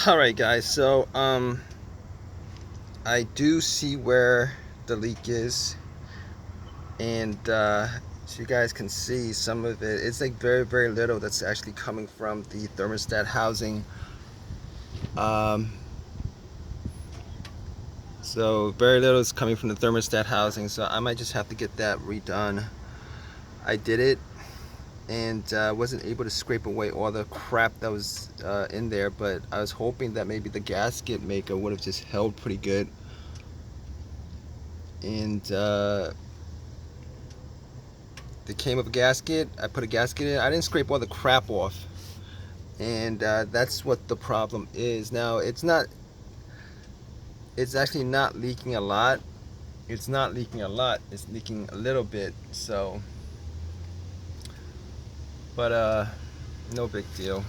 All right, guys. So, I do see where the leak is, and so you guys can see some of it. It's like very, very little that's actually coming from the thermostat housing. Um, so very little is coming from the thermostat housing. So I might just have to get that redone. I did it, and wasn't able to scrape away all the crap that was in there. But I was hoping that maybe the gasket maker would have just held pretty good. And It came with a gasket. I put a gasket in. I didn't scrape all the crap off, and that's what the problem is. Now it's not. It's actually not leaking a lot. It's not leaking a lot. It's leaking a little bit. So, but no big deal.